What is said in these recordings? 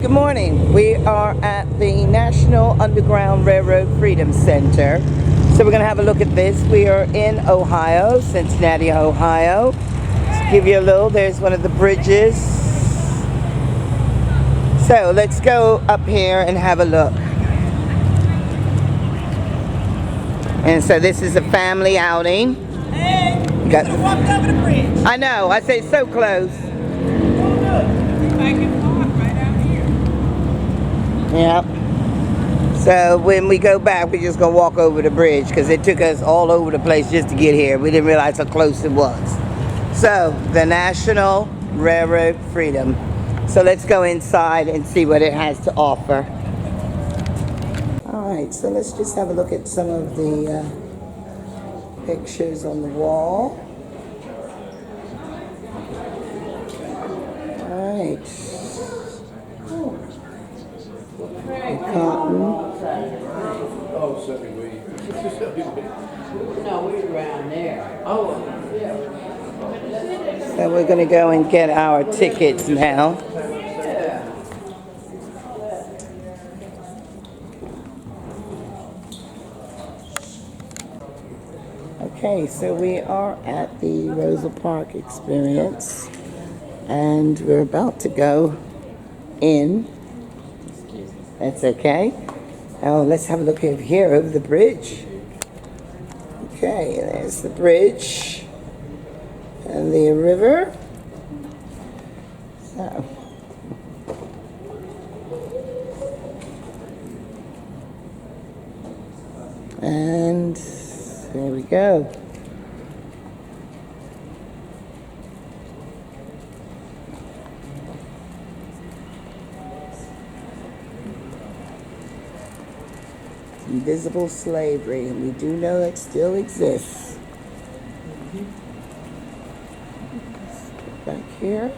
Good morning. We are at the National Underground Railroad Freedom Center. So we're going to have a look at this. We are in Ohio, Cincinnati, Ohio. Let's give you a little, there's one of the bridges. So let's go up here and have a look. And so this is a family outing. Hey, you Got, could have walked over the bridge. I know, I say so close. I can park right out here. Yep. So when we go back, we're just going to walk over the bridge because it took us all over the place just to get here. We didn't realize how close it was. So, the National Railroad Freedom. So let's go inside and see what it has to offer. Alright, so let's just have a look at some of the pictures on the wall. Alright. Cotton. Oh, second week. No, we're around there. Oh, So we're going to go and get our tickets now. Okay, so we are at the Rosa Park experience and we're about to go in. That's okay. Oh, let's have a look over here over the bridge. Okay, there's the bridge and the river. So. And there we go. Invisible slavery, and we do know it still exists. Back here.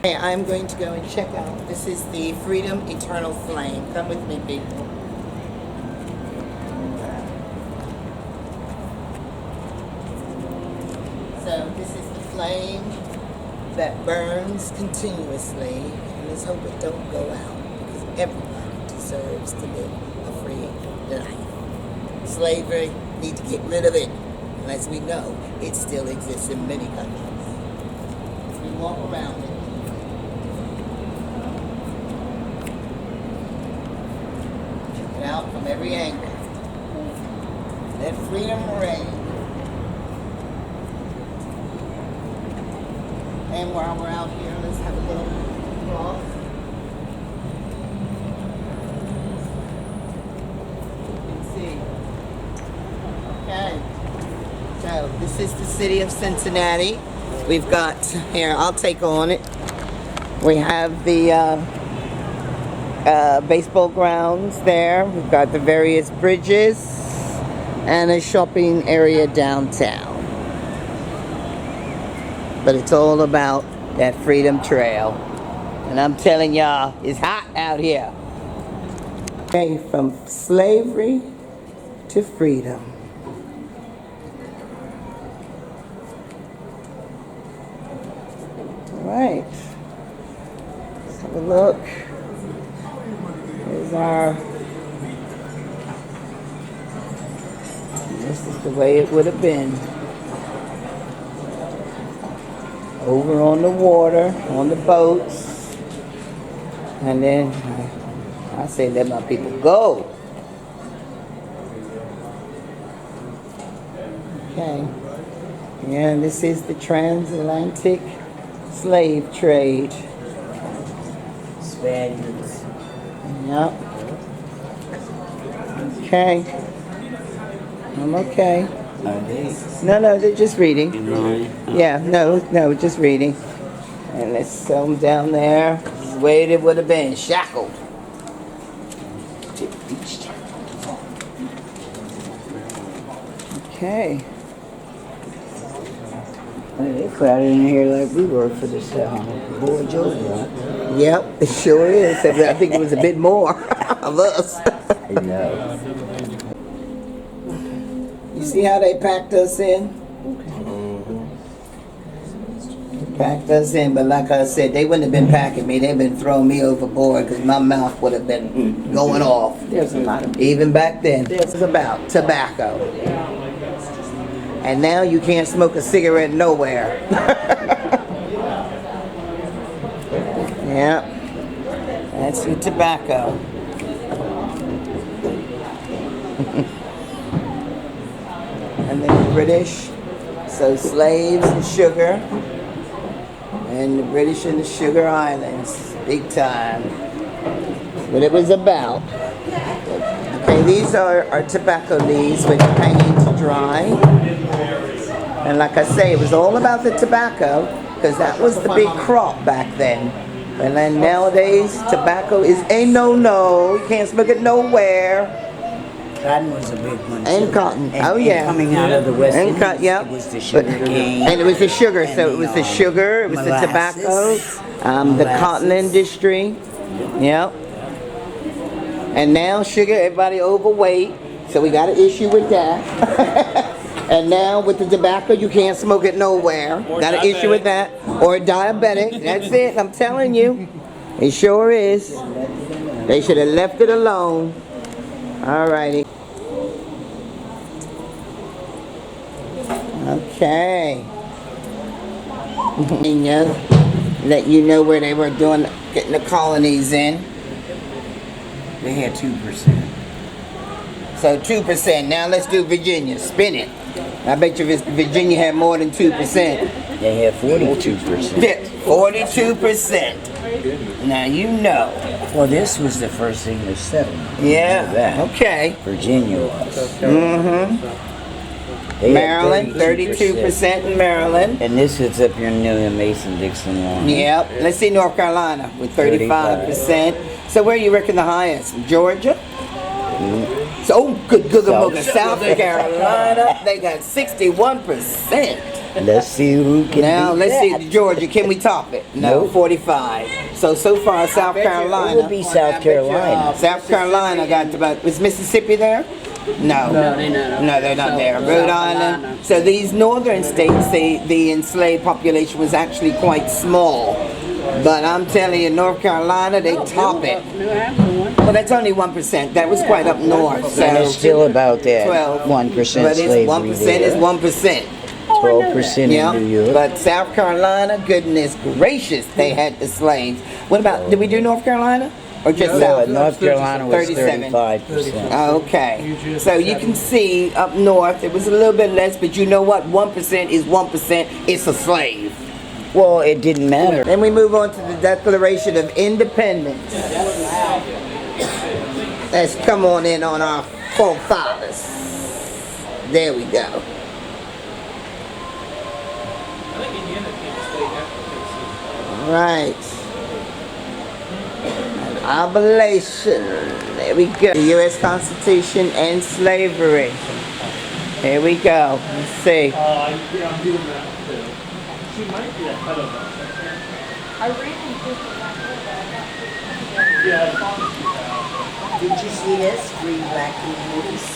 Okay, I'm going to go and check out. This is the Freedom Eternal Flame. Come with me, people. So this is the flame that burns continuously, and let's hope it don't go out because everyone deserves to live a free life. Slavery, need to get rid of it, and as we know, it still exists in many countries. We walk around it. Out from every angle. Let freedom reign. And while we're out here, let's have a little walk. You can see. Okay. So this is the city of Cincinnati. We've got here. I'll take on it. We have the baseball grounds there. We've got the various bridges and a shopping area downtown. But it's all about that Freedom Trail. And I'm telling y'all, it's hot out here. Okay, from slavery to freedom. All right. Let's have a look. This is the way it would have been. Over on the water, on the boats. And then I say let my people go. Okay. Yeah, this is the transatlantic slave trade. Spaniards. Yep. Okay. I'm okay. Are they? No, they're just reading. No. Yeah, no, just reading. And let's sell them down there. This is the way it would have been, shackled. Okay. They crowded in here like we were for this boy Joe, right? Yep, it sure is. I think it was a bit more of us. I know. You see how they packed us in? Packed us in, but like I said, they wouldn't have been packing me. They'd been throwing me overboard because my mouth would have been going off. There's a lot of Even back then, this is about tobacco. And now you can't smoke a cigarette nowhere. Yeah, that's your tobacco. And then the British, so slaves and sugar. And the British and the Sugar Islands, big time. What it was about. Okay, these are our tobacco leaves which are hanging to dry. And like I say, it was all about the tobacco because that was the big crop back then. And then nowadays, tobacco is a no-no. You can't smoke it nowhere. Cotton was a big one. And too. cotton. And, Oh, and yeah. coming out of the West And Indies, yep. it was the sugar cane. And it was the sugar, and so it was the sugar, it was the tobacco, the cotton industry. Yep. And now sugar, everybody overweight, so we got an issue with that. And now with the tobacco, you can't smoke it nowhere. Got an issue with that. Or diabetic. That's it, I'm telling you. It sure is. They should have left it alone. Alrighty. Okay. Let you know where they were getting the colonies in. They had 2%. So 2%. Now let's do Virginia. Spin it. I bet you Virginia had more than 2%. They had 42%. Yeah, 42%. Now you know. Well, this was the first English settlement. Yeah. You know that. Okay. Virginia was. Mm-hmm. They had Maryland, 32% in Maryland. And this is up here near the Mason-Dixon line. Yep. Let's see North Carolina with 35%. So where do you reckon the highest? Georgia? So, oh, good Google South Carolina, they got 61%. Let's see who can Now, beat let's that. see, Georgia, can we top it? No, Nope. 45. So far, South It would Carolina. be South Carolina. South Carolina got about, was Mississippi there? No. No, they're not there. Rhode Island. So these northern states, the enslaved population was actually quite small. But I'm telling you, North Carolina, they top it. Well, that's only 1%. That was quite up north. So And it's still about that 12. 1% But it's slavery 1% there. is 1%. 12% Yeah, in New York. but South Carolina, goodness gracious, they had the slaves. What about, did we do North Carolina? Or just No, South? North Carolina was 37. 35%. Okay, so you can see up north, it was a little bit less, but you know what? 1% is 1%. It's a slave. Well, it didn't matter. Then we move on to the Declaration of Independence. Let's come on in on our forefathers. There we go. Right. Abolition. There we go. The U.S. Constitution and slavery. Here we go. Let's see. Yeah, I'm doing that too. She might be ahead of us. I ran into this back there, but I got Yeah, I thought she had. Did you see this? 3 black communities.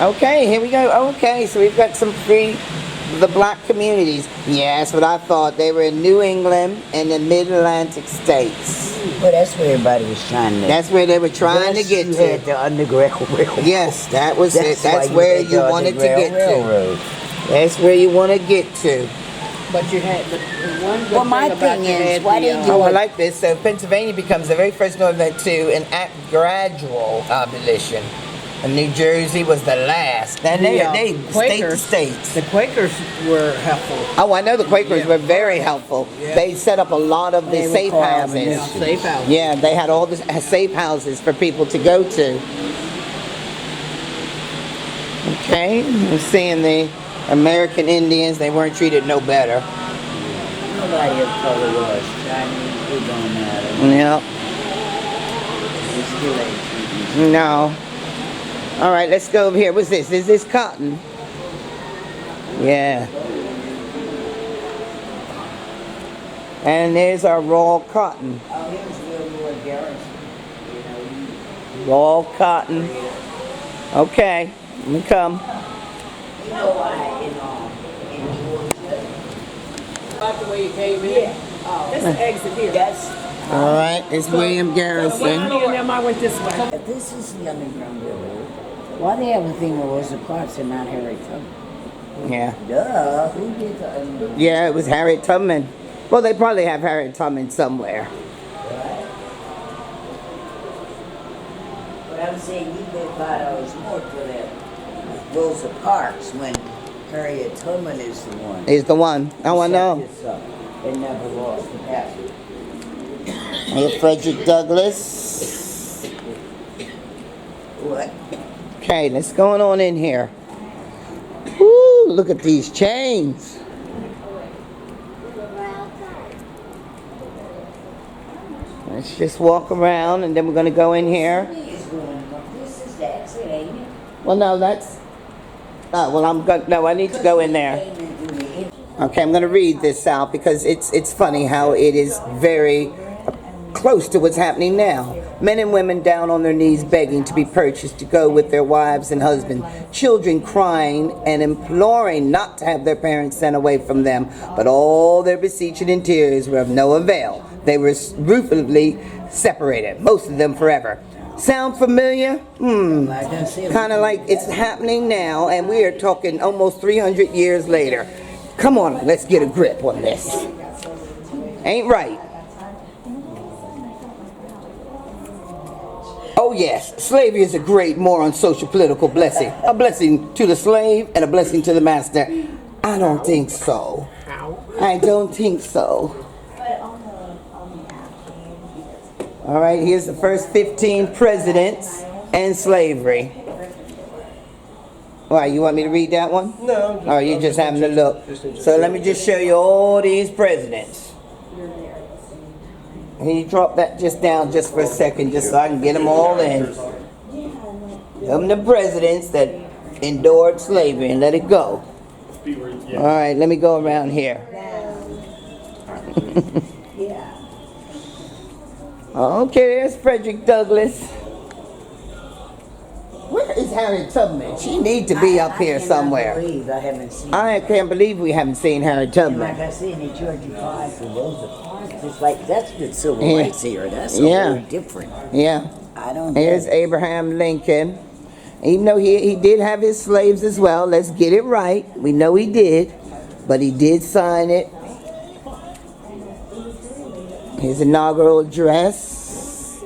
Okay, here we go. Okay, so we've got some free, the black communities. Yeah, that's what I thought. They were in New England and the Mid-Atlantic states. Well, that's where everybody was trying to. That's where they were trying to get You to. had the Underground Railroad. Yes, that was it. That's why where had the you wanted to Underground get to. Railroad. That's where you want to get to. But you had the one good Well, my thing about thing you is, had why the, did you- Oh, I like this. So Pennsylvania becomes the very first northern to enact gradual abolition. And New Jersey was the last. And they state to Quakers, states. the Quakers were helpful. Oh, I know the Quakers Yeah. were very helpful. Yeah. They set up a lot of the They were safe called houses. Safe houses. Yeah, they had all the safe houses for people to go to. Okay, we're seeing the American Indians. They weren't treated no better. Nobody of color was. Chinese, it don't matter. Yeah, They still ain't treating. no. All right, let's go over here. What's this? Is this cotton? Yeah. And there's our raw cotton. Oh, he was Lord Garrison. You know, Raw cotton. Okay, let me come. you know why in Georgia? About the way you came in. Yeah. Oh, That's the exit here. that's, All right, it's William Garrison. Me and them, I went this way. if this is the underground railroad, why they have a thing with Rosa Parks and not Harry Tubman? Yeah. Duh, who did the underground? Yeah, it was Harriet Tubman. Well, they probably have Harriet Tubman somewhere. But I'm saying you paid $5 more for that Rosa Parks when Harriet Tubman is the one. Is the one. Oh, I know. Set this up. They never lost the passage. Here's Frederick Douglass. What? Okay, let's go on in here. Woo, look at these chains. Let's just walk around and then we're going to go in here. This is the exit, ain't it? Well, no, that's... Oh, well, no, I need to go in there. Okay, I'm going to read this out because it's funny how it is very close to what's happening now. Men and women down on their knees begging to be purchased to go with their wives and husbands. Children crying and imploring not to have their parents sent away from them. But all their beseeching and tears were of no avail. They were ruthlessly separated, most of them forever. Sound familiar? Kind of like it's happening now, and we are talking almost 300 years later. Come on, let's get a grip on this. Ain't right. Oh yes, slavery is a great moral, social, political blessing. A blessing to the slave and a blessing to the master. I don't think so. I don't think so. All right, here's the first 15 presidents and slavery. Why, you want me to read that one? No. Or you just having a look? So let me just show you all these presidents. Can you drop that just down just for a second, just so I can get them all in? Them the presidents that endured slavery and let it go. All right, let me go around here. Okay, there's Frederick Douglass. Where is Harriet Tubman? She needs to be up here somewhere. I haven't seen I can't believe we haven't seen Harriet And like Tubman. I said, in Georgia 5 and Rosa Parks, it's like that's the civil Yeah. rights here. That's a Yeah. whole different. Yeah. I don't Here's know. Abraham Lincoln. Even though he did have his slaves as well, let's get it right. We know he did, but he did sign it. His inaugural address.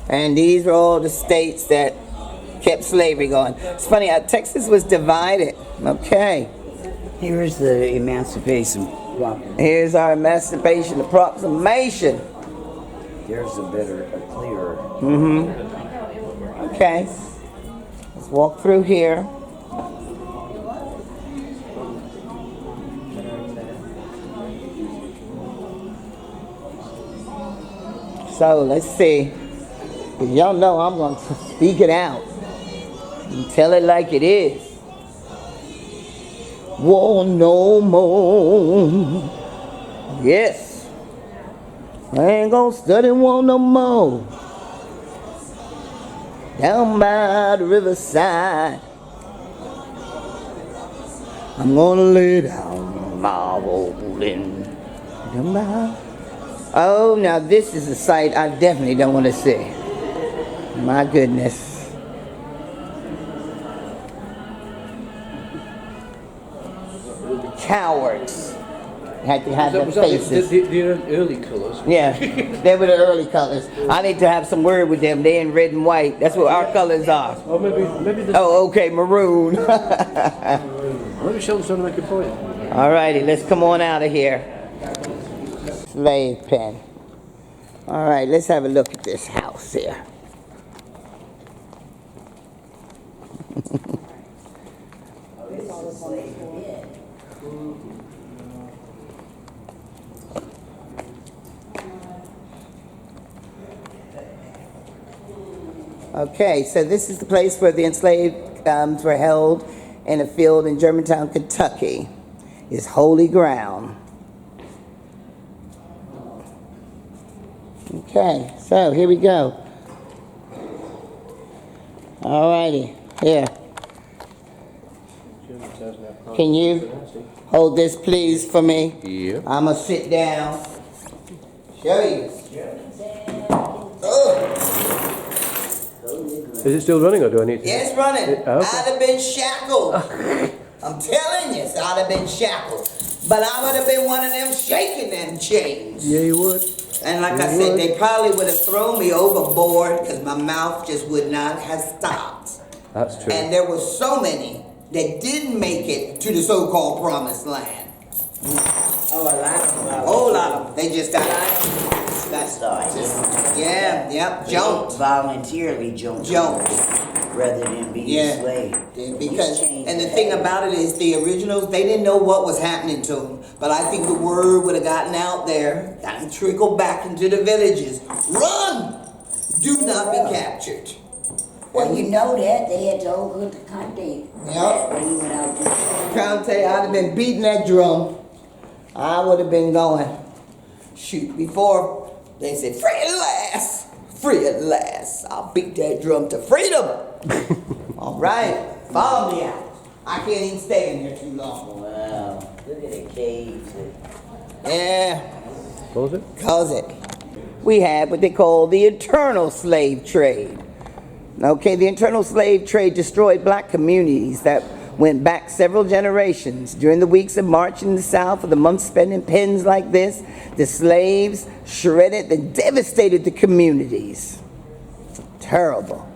And these are all the states that kept slavery going. It's funny how Texas was divided. Okay. Here's the Emancipation Proclamation. Here's our Emancipation Proclamation. There's a clearer. Okay. Let's walk through here. So let's see. If y'all know I'm going to speak it out and tell it like it is. War no more. Yes. I ain't gonna study war no more. Down by the riverside, I'm gonna lay down my rolling. Down by. Oh, now this is a sight I definitely don't want to see. My goodness. Cowards. Had to have their faces. The early colours. Yeah, they were the early colors. I need to have some word with them. They in red and white. That's what our colors are. Or maybe the. Oh, okay, maroon. Maybe Sheldon's trying to make a point. All righty, let's come on out of here. Slave pen. All right, let's have a look at this house here. Okay, so this is the place where the enslaved were held in a field in Germantown, Kentucky. is holy ground. Okay, so here we go. All righty, here. Can you hold this, please, for me? Yeah. I'm going to sit down. Show you. Oh, Is it still running or do I need to? yeah, it's running. Oh, okay. I'd have been shackled. I'm telling you, I'd have been shackled. But I would have been one of them shaking them chains. Yeah, you would. And like I said, they probably would have thrown me overboard because my mouth just would not have stopped. That's true. And there were so many that didn't make it to the so-called promised land. Oh, a lot of them. A whole lot of them. They just got Started. jumped. Voluntarily jumped. Rather than being Yeah. slave. Because, and the thing about it is the originals, they didn't know what was happening to them. But I think the word would have gotten out there, gotten trickled back into the villages. Run! Do not be captured. Well, you know that. They had told good to Conte. Yep. When he went out to Conte, I'd have been beating that drum. I would have been going. Shoot, before they said, free at last. Free at last. I'll beat that drum to freedom. All right, follow me out. I can't even stay in here too long. Wow. Look at the caves. Yeah, What was it? cause it. We had what they call the eternal slave trade. Okay, the internal slave trade destroyed black communities that went back several generations. During the weeks of March in the South, or the months spent in pens like this, the slaves shredded and devastated the communities. Terrible.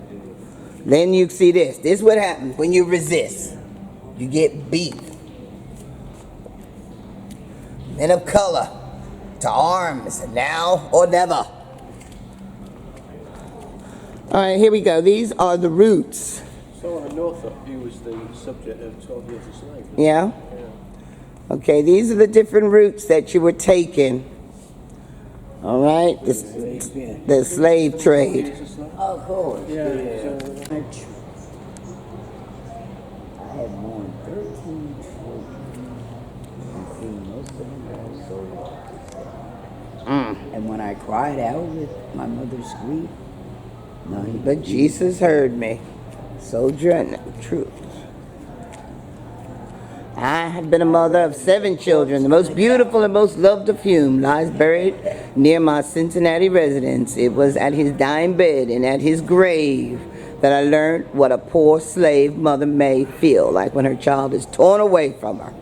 Then you see this. This is what happens when you resist. You get beat. Men of color to arms, now or never. All right, here we go. These are the roots. So on Northup, he was the subject of 12 Years a Slave. Yeah? Okay, these are the different routes that you were taking. All right? The slave trade. Oh, of course. Yeah. I had more than 13 children. And see, most of them were sold. And when I cried out with my mother's grief, no, But Jesus heard me. Sojourner Truth. I have been a mother of 7 children. The most beautiful and most loved of whom lies buried near my Cincinnati residence. It was at his dying bed and at his grave that I learned what a poor slave mother may feel like when her child is torn away from her.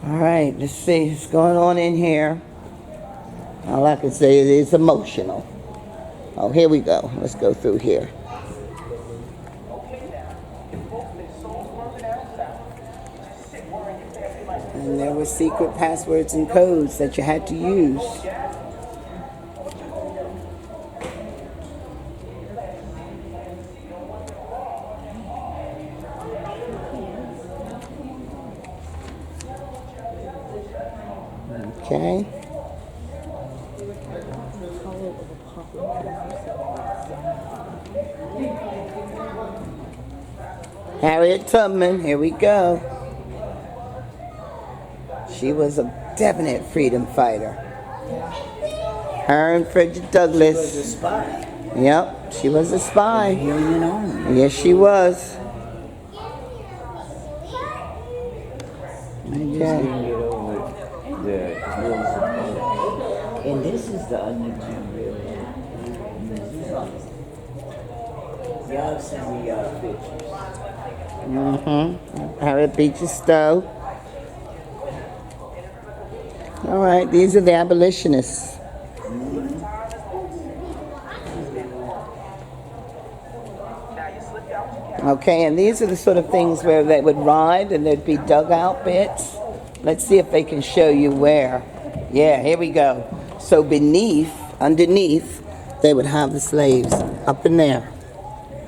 All right, let's see what's going on in here. All I can say is it's emotional. Oh, here we go. Let's go through here. And there were secret passwords and codes that you had to use. Okay. Harriet Tubman, here we go. She was a definite freedom fighter. Her and Frederick Douglass. was a spy. Yep, she was a spy. Union Army. Yes, she was. Okay. And this is the underground railroad. Y'all send me y'all pictures. Harriet Beecher Stowe. All right, these are the abolitionists. Okay, and these are the sort of things where they would ride and there'd be dugout bits. Let's see if they can show you where. Yeah, here we go. So underneath, they would have the slaves up in there,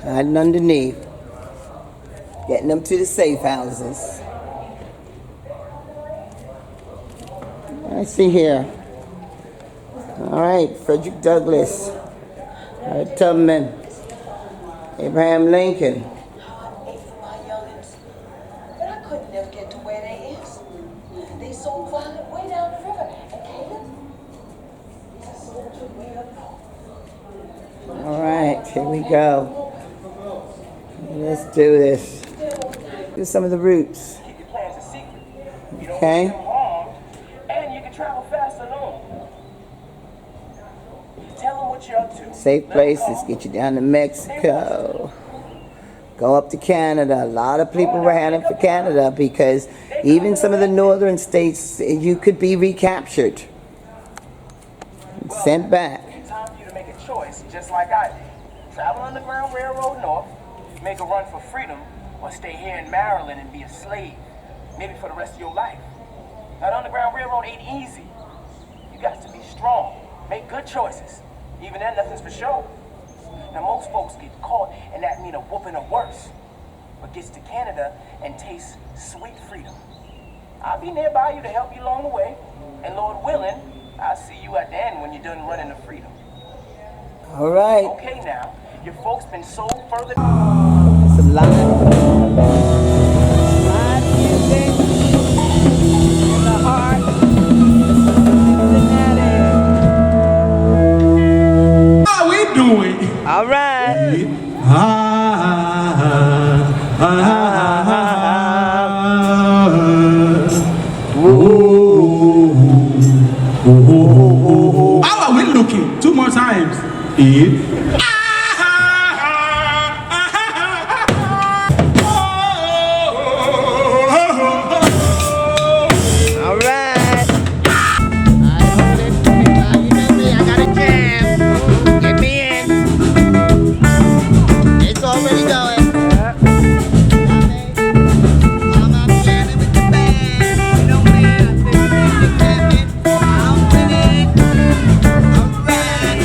hiding underneath, getting them to the safe houses. Let's see here. All right, Frederick Douglass, Harriet Tubman, Abraham Lincoln. could never get to where they is. They sold violent way down the river. And Caleb, he sold it way up north. All right, here we go. Let's do this. Do some of the routes. Keep your plans a secret. You don't Okay. get them harmed, and you can travel fast alone. Tell them what you're up to. Safe places get you down to Mexico. Go up to Canada. A lot of people were heading for Canada because even some of the northern states, you could be recaptured and sent back. Time for you to make a choice, just like I did. Travel Underground Railroad north, make a run for freedom, or stay here in Maryland and be a slave, maybe for the rest of your life. That Underground Railroad ain't easy. You got to be strong, make good choices. Even then, nothing's for sure. Now, most folks get caught, and that mean a whooping or worse. But gets to Canada and tastes sweet freedom. I'll be nearby you to help you along the way, and Lord willing, I'll see you at the end when you're done running to freedom. All right. Okay, now, your folks been sold further. Some live music in the heart of Cincinnati. How we doing? All right. How are we looking? 2 more times. All right. You know me, I got a jam. Get me in. It's already going. I'm out jamming with the band. You know me, I say the music jamming. I'm with it. All right.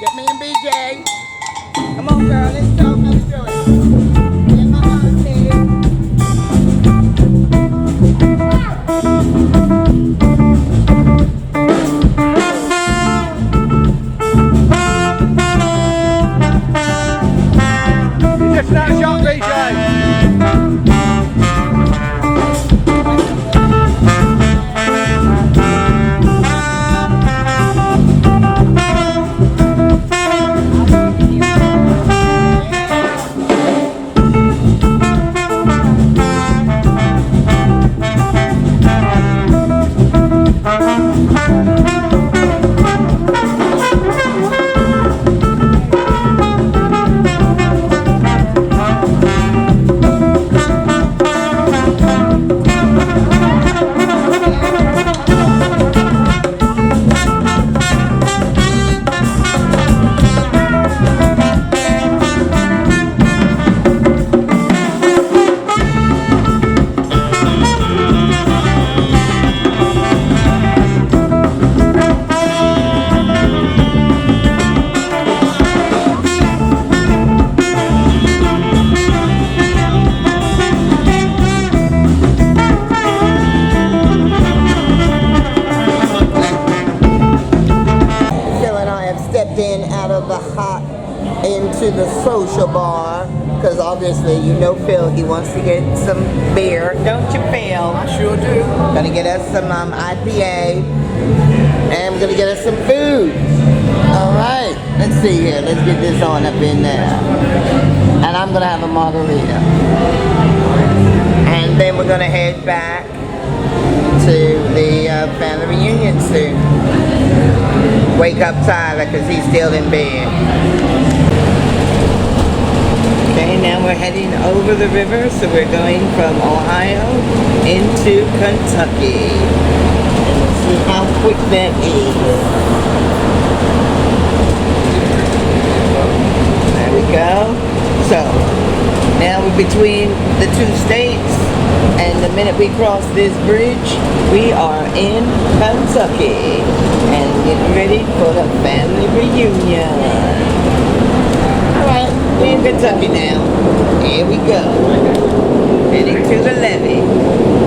Get me and BJ. Come on, girl. Let's go. Let's do it. Get my arms here. Just that shot, BJ. Phil and I have stepped in out of the hot into the social bar because obviously you know Phil, he wants to get some beer, don't you, Phil? I sure do. Gonna get us some IPA and I'm gonna get us some food. All right, let's see here. Let's get this on up in there. And I'm gonna have a margarita. And then we're gonna head back to the family reunion soon. Wake up Tyler because he's still in bed. Okay, now we're heading over the river, so we're going from Ohio into to Kentucky. And we'll see how quick that is. There we go. So, now we're between the two states, and the minute we cross this bridge, we are in Kentucky and getting ready for the family reunion. Alright, we're in Kentucky now. Here we go. Heading to the levee.